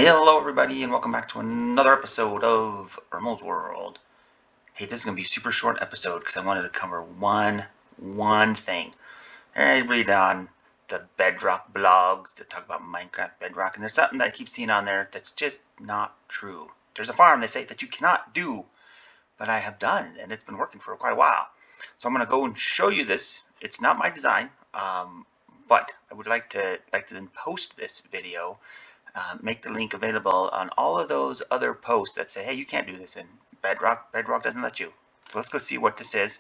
Hello everybody and welcome back to another episode of Errmal's World. Hey, this is going to be a super short episode because I wanted to cover one thing. I read on the Bedrock blogs that talk about Minecraft Bedrock, and there's something that I keep seeing on there that's just not true. There's a farm they say that you cannot do, but I have done, and it's been working for quite a while. So I'm going to go and show you this. It's not my design, but I would like to then post this video. Make the link available on all of those other posts that say, hey, you can't do this in Bedrock. Bedrock doesn't let you. So let's go see what this is.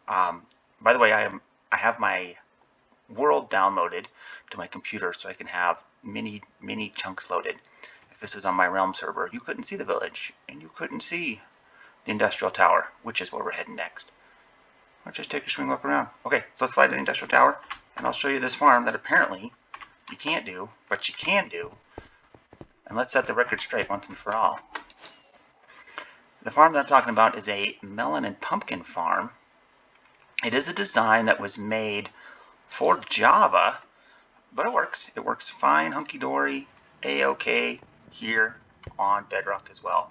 By the way, I have my world downloaded to my computer so I can have mini chunks loaded. If this was on my Realm server, you couldn't see the village and you couldn't see the industrial tower, which is where we're heading next. Let's just take a swing look around. Okay, so let's fly to the industrial tower and I'll show you this farm that apparently you can't do, but you can do. And let's set the record straight once and for all. The farm that I'm talking about is a melon and pumpkin farm. It is a design that was made for Java, but it works. It works fine, hunky-dory, A-OK here on Bedrock as well.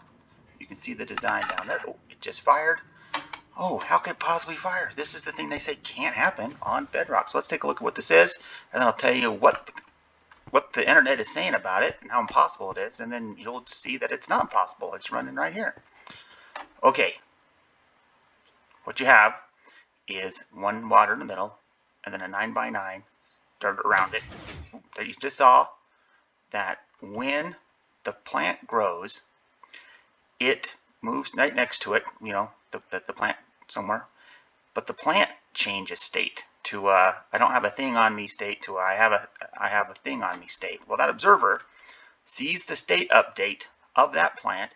You can see the design down there. Oh, it just fired. Oh, how could it possibly fire? This is the thing they say can't happen on Bedrock. So let's take a look at what this is, and then I'll tell you what the internet is saying about it and how impossible it is, and then you'll see that it's not impossible. It's running right here. Okay, what you have is one water in the middle and then a 9x9 started around it. That you just saw that when the plant grows, it moves right next to it, you know, the plant somewhere, but the plant changes state to I don't have a thing on me state to I have a thing on me state. Well, that observer sees the state update of that plant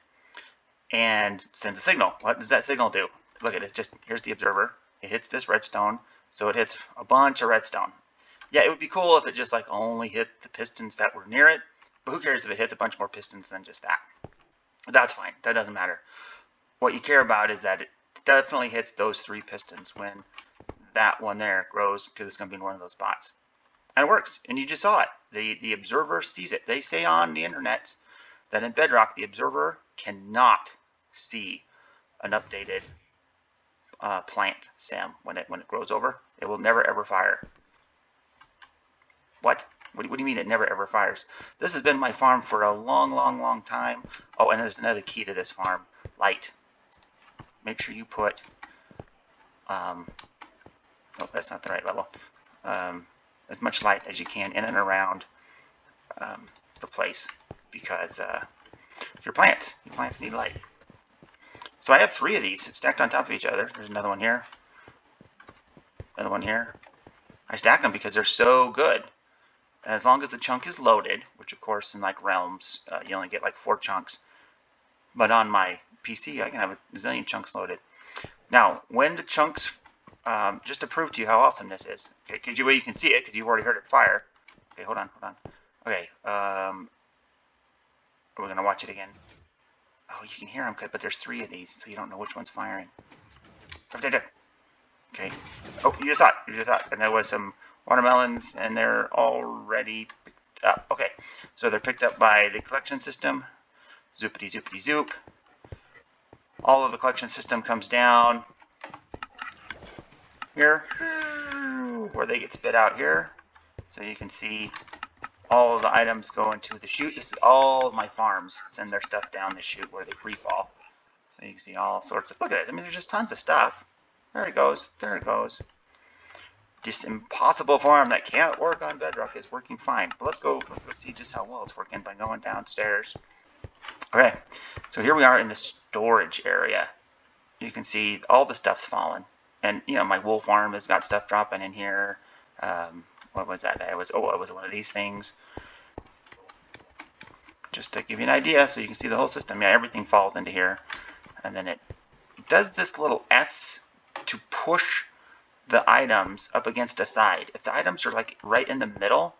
and sends a signal. What does that signal do? Look at it. Just here's the observer. It hits this redstone, so it hits a bunch of redstone. Yeah, it would be cool if it just like only hit the pistons that were near it, but who cares if it hits a bunch more pistons than just that? That's fine. That doesn't matter. What you care about is that it definitely hits those 3 pistons when that one there grows, because it's going to be in one of those spots. And it works, and you just saw it. The observer sees it. They say on the internet that in Bedrock, the observer cannot see an updated plant, Sam, when it grows over. It will never ever fire. What? What do you mean it never ever fires? This has been my farm for a long time. Oh, and there's another key to this farm. Light. Make sure you put oh, that's not the right level. As much light as you can in and around the place, because your plants need light. So I have 3 of these stacked on top of each other. There's another one here, another one here. I stack them because they're so good. And as long as the chunk is loaded, which of course in like Realms you only get like 4 chunks, but on my PC I can have a zillion chunks loaded. Now, when the chunks just to prove to you how awesome this is. Okay, you can see it because you've already heard it fire. Okay, hold on. Okay, we're gonna watch it again. Oh, you can hear them, but there's 3 of these, so you don't know which one's firing. Okay. Oh, you just saw it. And there was some watermelons, and they're already picked up. Okay, so they're picked up by the collection system. Zoopity zoopity zoop. All of the collection system comes down here, where they get spit out here. So you can see all of the items go into the chute. This is all of my farms send their stuff down the chute where they free fall. So you can see all sorts of, look at it. I mean, there's just tons of stuff. There it goes. This impossible farm that can't work on Bedrock is working fine. But let's go see just how well it's working by going downstairs. Okay, so here we are in the storage area. You can see all the stuff's fallen. And, you know, my wool farm has got stuff dropping in here. What was that? It was one of these things. Just to give you an idea so you can see the whole system. Yeah, everything falls into here. And then it does this little S to push the items up against a side. If the items are like right in the middle,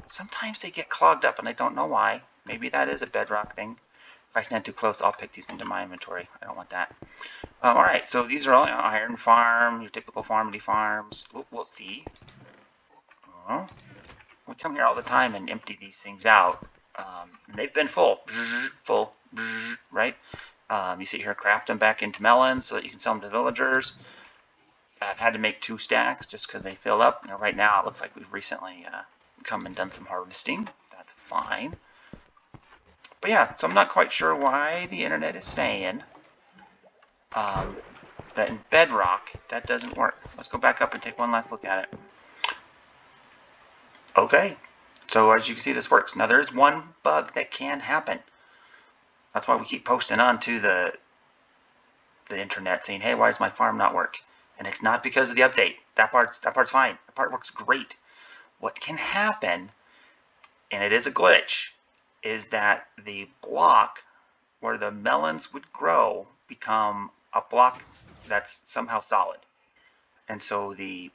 sometimes they get clogged up and I don't know why. Maybe that is a Bedrock thing. If I stand too close, I'll pick these into my inventory. I don't want that. Alright, so these are all iron farm, your typical farmity farms. We'll see. We come here all the time and empty these things out. And they've been full, right? You see here, craft them back into melons so that you can sell them to villagers. I've had to make 2 stacks just because they fill up. Right now it looks like we've recently come and done some harvesting. That's fine. But yeah, so I'm not quite sure why the internet is saying that in Bedrock that doesn't work. Let's go back up and take one last look at it. Okay, so as you can see, this works. Now there's one bug that can happen. That's why we keep posting onto the internet saying, hey, why does my farm not work? And it's not because of the update. That part's fine. That part works great. What can happen, and it is a glitch, is that the block where the melons would grow become a block that's somehow solid. And so the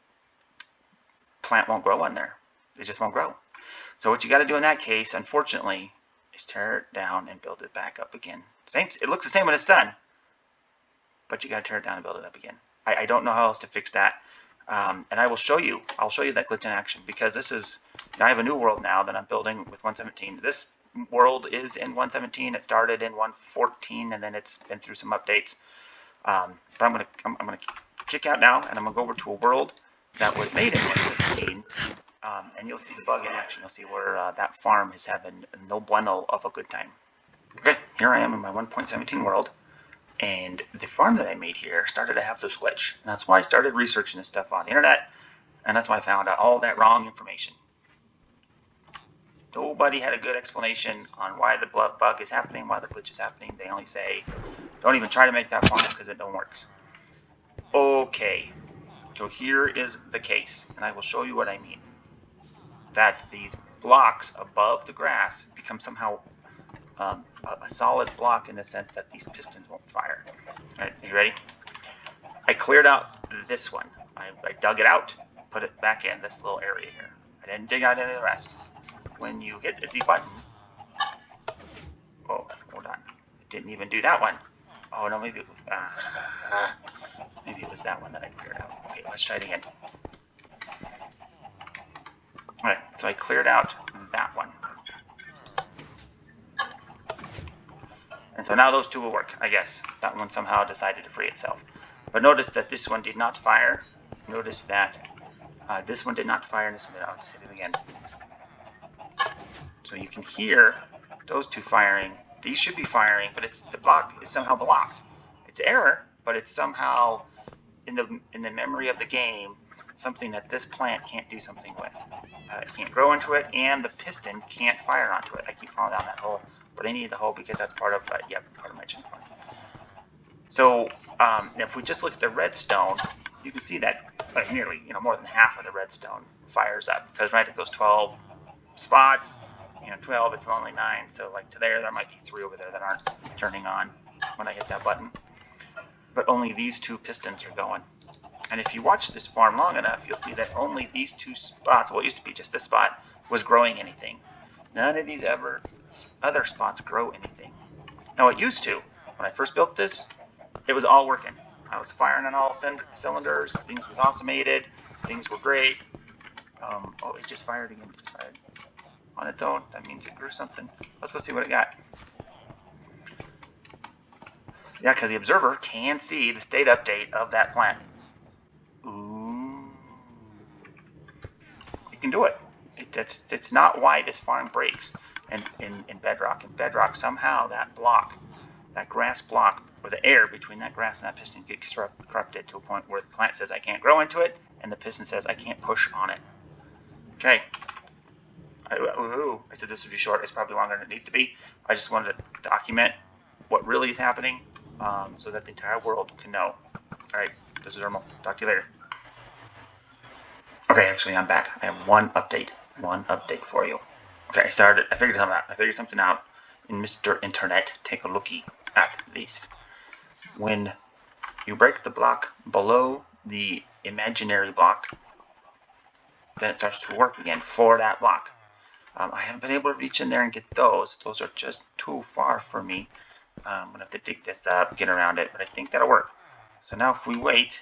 plant won't grow on there. It just won't grow. So what you got to do in that case, unfortunately, is tear it down and build it back up again. It looks the same when it's done, but you got to tear it down and build it up again. I don't know how else to fix that. And I will show you. I'll show you that glitch in action, because this is, I have a new world now that I'm building with 1.17. This world is in 1.17. It started in 1.14, and then it's been through some updates. But I'm gonna kick out now, and I'm gonna go over to a world that was made in 1.17, and you'll see the bug in action. You'll see where that farm is having no bueno of a good time. Okay, here I am in my 1.17 world. And the farm that I made here started to have this glitch. And that's why I started researching this stuff on the internet. And that's why I found out all that wrong information. Nobody had a good explanation on why the bug is happening, why the glitch is happening. They only say, don't even try to make that farm because it don't work. Okay, so here is the case. And I will show you what I mean. That these blocks above the grass become somehow a solid block in the sense that these pistons won't fire. All right, are you ready? I cleared out this one. I dug it out, put it back in this little area here. I didn't dig out any of the rest. When you hit the Z button, oh, hold on. It didn't even do that one. Oh no, maybe it was that one that I cleared out. Okay, let's try it again. All right, so I cleared out that one. And so now those 2 will work, I guess. That one somehow decided to free itself. But notice that this one did not fire. Notice that this one did not fire, and this one did not. Let's hit it again. So you can hear those 2 firing. These should be firing, but the block is somehow blocked. It's error, but it's somehow in the memory of the game something that this plant can't do something with. It can't grow into it, and the piston can't fire onto it. I keep falling down that hole. But I need the hole because that's part of my checkpoint. So if we just look at the redstone, you can see that nearly more than half of the redstone fires up, because right at those 12 spots, 12, it's only 9. So like to there might be 3 over there that aren't turning on when I hit that button. But only these 2 pistons are going. And if you watch this farm long enough, you'll see that only these 2 spots, well, it used to be just this spot, was growing anything. None of these other spots grow anything. Now it used to. When I first built this, it was all working. I was firing on all cylinders. Things was awesomated. Things were great. Oh, it just fired again. It just fired on its own. That means it grew something. Let's go see what it got. Yeah, because the observer can see the state update of that plant. Ooh. You can do it. It's not why this farm breaks in Bedrock. In Bedrock, somehow that grass block, or the air between that grass and that piston gets corrupted to a point where the plant says I can't grow into it, and the piston says I can't push on it. Okay. I said this would be short. It's probably longer than it needs to be. I just wanted to document what really is happening so that the entire world can know. All right, this is Errmal. Talk to you later. Okay, actually, I'm back. I have one update for you. Okay, I figured something out in Mr. Internet. Take a looky at this. When you break the block below the imaginary block, then it starts to work again for that block. I haven't been able to reach in there and get those. Those are just too far for me. I'm going to have to dig this up, get around it, but I think that'll work. So now if we wait,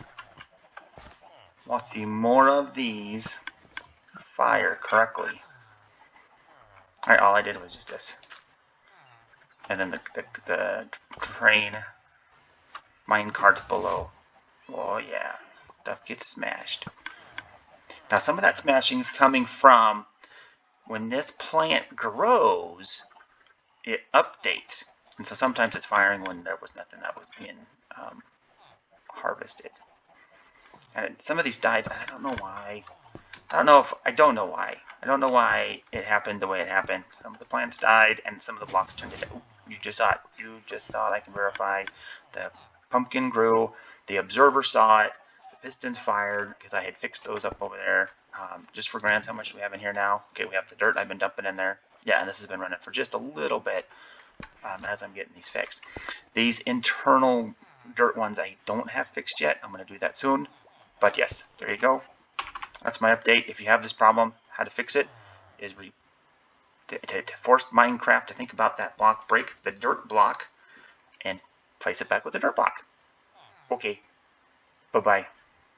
we'll see more of these fire correctly. Alright, all I did was just this. And then the train mine cart below. Oh yeah, stuff gets smashed. Now some of that smashing is coming from when this plant grows, it updates. And so sometimes it's firing when there was nothing that was being harvested. And some of these died. I don't know why. I don't know why. I don't know why it happened the way it happened. Some of the plants died, and some of the blocks turned into. You just saw it. You just saw it. I can verify. The pumpkin grew. The observer saw it. The pistons fired because I had fixed those up over there. Just for grants, how much do we have in here now? Okay, we have the dirt I've been dumping in there. Yeah, and this has been running for just a little bit as I'm getting these fixed. These internal dirt ones I don't have fixed yet. I'm going to do that soon. But yes, there you go. That's my update. If you have this problem, how to fix it is to force Minecraft to think about that block, break the dirt block, and place it back with the dirt block. Okay, bye-bye.